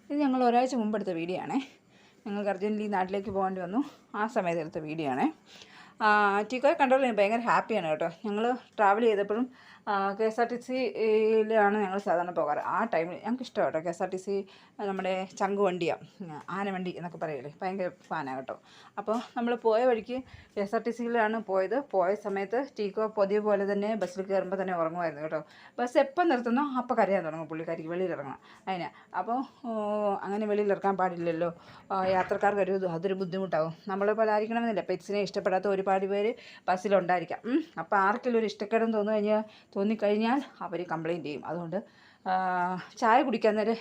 ഇത് ഞങ്ങൾ ഒരാഴ്ച മുമ്പ് എടുത്ത വീഡിയോ ആണേ. ഞങ്ങൾക്ക് അർജൻറ്റ്ലി നാട്ടിലേക്ക് പോകേണ്ടി വന്നു. ആ സമയത്ത് എടുത്ത വീഡിയോ ആണേ. ടീക്കോയെ കണ്ടപ്പോൾ ഭയങ്കര ഹാപ്പിയാണ് കേട്ടോ. ഞങ്ങൾ ട്രാവൽ ചെയ്തപ്പോഴും KSRTCയിലാണ് ഞങ്ങൾ സാധാരണ പോകാറ്. ആ ടൈമിൽ ഞങ്ങൾക്ക് ഇഷ്ടമാണ് കേട്ടോ. KSRTC നമ്മുടെ ചങ്ക് വണ്ടിയാണ്, ആനവണ്ടി എന്നൊക്കെ പറയില്ലേ, ഭയങ്കര ഫാനാണ് കേട്ടോ. അപ്പോൾ നമ്മൾ പോയ വഴിക്ക് KSRTCയിലാണ് പോയത്. പോയ സമയത്ത് ടീക്കോ പതിവ് പോലെ തന്നെ ബസ്സിൽ കയറുമ്പോൾ തന്നെ ഉറങ്ങുമായിരുന്നു കേട്ടോ. ബസ് എപ്പം നിർത്തുന്നോ അപ്പോൾ കരയാൻ തുടങ്ങും പുള്ളിക്കാരിക്ക്, വെളിയിലിറങ്ങണം അതിന്. അപ്പോൾ അങ്ങനെ വെളിയിലിറക്കാൻ പാടില്ലല്ലോ, യാത്രക്കാർക്ക് അതൊരു ബുദ്ധിമുട്ടാവും. നമ്മളെ പോലെ ആയിരിക്കണമെന്നില്ല, പെറ്റ്സിനെ ഇഷ്ടപ്പെടാത്ത ഒരുപാട് പേര് ബസ്സിലുണ്ടായിരിക്കാം. അപ്പോൾ ആർക്കെങ്കിലും ഒരു ഇഷ്ടക്കേടെന്ന് തോന്നിക്കഴിഞ്ഞാൽ അവർ കംപ്ലയിൻറ്റ് ചെയ്യും. അതുകൊണ്ട് ചായ കുടിക്കാൻ നേരം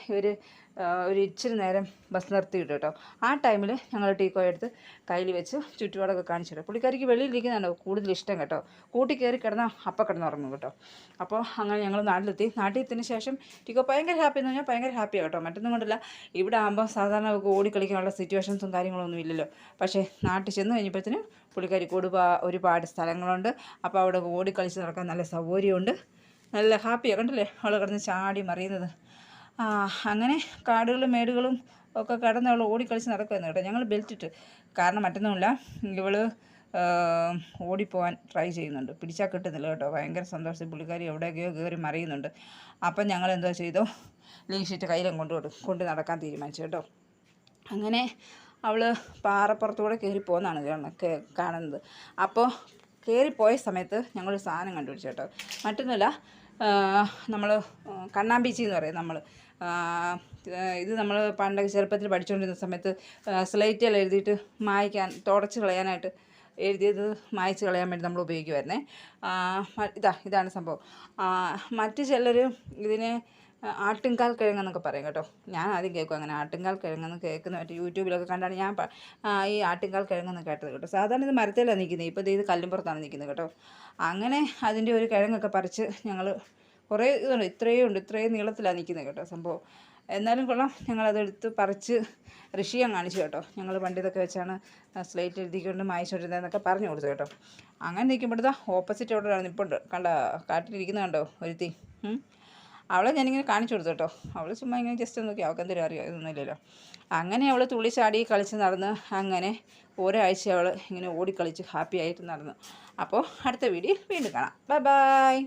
ഒരു ഇച്ചിരി നേരം ബസ് നിർത്തിയിട്ട് കേട്ടോ. ആ ടൈമിൽ ഞങ്ങൾ ടീക്കോയെ എടുത്ത് കയ്യിൽ വെച്ച് ചുറ്റുപാടൊക്കെ കാണിച്ചിട്ട്, പുള്ളിക്കാരിക്ക് വെളിയിലിരിക്കുന്നതാണോ കൂടുതൽ ഇഷ്ടം കേട്ടോ. കൂട്ടി കയറി കിടന്നാൽ അപ്പം കിടന്നുറങ്ങും കേട്ടോ. അപ്പോൾ അങ്ങനെ ഞങ്ങൾ നാട്ടിലെത്തി. നാട്ടിലെത്തിയതിന് ശേഷം ടീക്കോ ഭയങ്കര ഹാപ്പി എന്ന് പറഞ്ഞാൽ ഭയങ്കര ഹാപ്പിയാണ് കേട്ടോ. മറ്റൊന്നും കൊണ്ടല്ല, ഇവിടെ ആകുമ്പോൾ സാധാരണ ഓടിക്കളിക്കാനുള്ള സിറ്റുവേഷൻസും കാര്യങ്ങളൊന്നും ഇല്ലല്ലോ. പക്ഷേ നാട്ടിൽ ചെന്ന് കഴിഞ്ഞപ്പോഴത്തേനും പുള്ളിക്കാരിക്ക് ഒരുപാട് സ്ഥലങ്ങളുണ്ട്. അപ്പോൾ അവിടെ ഓടിക്കളിച്ച് നടക്കാൻ നല്ല സൗകര്യമുണ്ട്. നല്ല ഹാപ്പിയാണ് കണ്ടില്ലേ അവൾ കിടന്ന് ചാടി മറിയുന്നത്. അങ്ങനെ കാടുകളും മേടുകളും ഒക്കെ കടന്ന് അവൾ ഓടിക്കളിച്ച് നടക്കുമായിരുന്നു കേട്ടോ. ഞങ്ങൾ ബെൽറ്റിട്ട്, കാരണം മറ്റൊന്നുമില്ല, ഇവൾ ഓടിപ്പോകാൻ ട്രൈ ചെയ്യുന്നുണ്ട്, പിടിച്ചാൽ കിട്ടുന്നില്ല കേട്ടോ. ഭയങ്കര സന്തോഷത്തിൽ പുള്ളിക്കാരി എവിടെയൊക്കെയോ കയറി മറിയുന്നുണ്ട്. അപ്പം ഞങ്ങൾ എന്തോ ചെയ്തോ, ലീഷീറ്റ് കയ്യിലും കൊണ്ട് നടക്കാൻ തീരുമാനിച്ചു കേട്ടോ. അങ്ങനെ അവൾ പാറപ്പുറത്തൂടെ കയറി പോകുന്നതാണ് കാണുന്നത്. അപ്പോൾ കയറിപ്പോയ സമയത്ത് ഞങ്ങളൊരു സാധനം കണ്ടുപിടിച്ചു കേട്ടോ. മറ്റൊന്നുമില്ല, നമ്മൾ കണ്ണാമ്പീച്ചി എന്ന് പറയും നമ്മൾ. ഇത് നമ്മൾ പണ്ടൊക്കെ ചെറുപ്പത്തിൽ പഠിച്ചുകൊണ്ടിരുന്ന സമയത്ത് സ്ലേറ്റിൽ എഴുതിയിട്ട് തുടച്ച് കളയാനായിട്ട് എഴുതിയത് മായ്ച്ച് കളയാൻ വേണ്ടി നമ്മൾ ഉപയോഗിക്കുമായിരുന്നേ. ഇതാണ് സംഭവം. മറ്റ് ചിലർ ഇതിനെ ആട്ടുംകാൽ കിഴങ്ങെന്നൊക്കെ പറയും കേട്ടോ. ഞാൻ ആദ്യം കേൾക്കും അങ്ങനെ ആട്ടുംകാൽ കിഴങ്ങെന്ന് കേൾക്കുന്ന മറ്റേ യൂട്യൂബിലൊക്കെ കണ്ടാണ് ഞാൻ ഈ ആട്ടുംകാൽ കിഴങ്ങെന്ന് കേട്ടത് കേട്ടോ. സാധാരണ ഇത് മരത്തിലാണ് നിൽക്കുന്നത്, ഇപ്പോൾ ഇത് കല്ലുംപുറത്താണ് നിൽക്കുന്നത് കേട്ടോ. അങ്ങനെ അതിൻ്റെ ഒരു കിഴങ്ങൊക്കെ പറിച്ച് ഞങ്ങൾ കുറേ ഇതുണ്ട്, ഇത്രയും നീളത്തിലാണ് നിൽക്കുന്നത് കേട്ടോ സംഭവം. എന്നാലും കൊള്ളാം, ഞങ്ങളതെടുത്ത് പറിച്ച് ഋഷിയെ കാണിച്ചു കേട്ടോ. ഞങ്ങൾ പണ്ട് ഇതൊക്കെ വെച്ചാണ് സ്ലേറ്റ് എഴുതിക്കൊണ്ട് മായ്ച്ചുകൊണ്ടിരുന്നതെന്നൊക്കെ പറഞ്ഞു കൊടുത്തു കേട്ടോ. അങ്ങനെ നിൽക്കുമ്പോഴത്തെ ഓപ്പോസിറ്റ് അവിടെ നിൽപ്പുണ്ട്, കാട്ടിലിരിക്കുന്നത് കണ്ടോ ഒരുത്തി. അവളെ ഞാനിങ്ങനെ കാണിച്ചു കൊടുത്തു കേട്ടോ. അവൾ ചുമ്മാ ഇങ്ങനെ ജസ്റ്റ് നോക്കി, അവൾക്ക് എന്തെങ്കിലും അറിയോ, ഇതൊന്നുമില്ലല്ലോ. അങ്ങനെ അവൾ തുള്ളി ചാടി കളിച്ച് നടന്ന് അങ്ങനെ ഒരാഴ്ച അവൾ ഇങ്ങനെ ഓടിക്കളിച്ച് ഹാപ്പി ആയിട്ട് നടന്നു. അപ്പോൾ അടുത്ത വീഡിയോയിൽ വീണ്ടും കാണാം. Bye bye.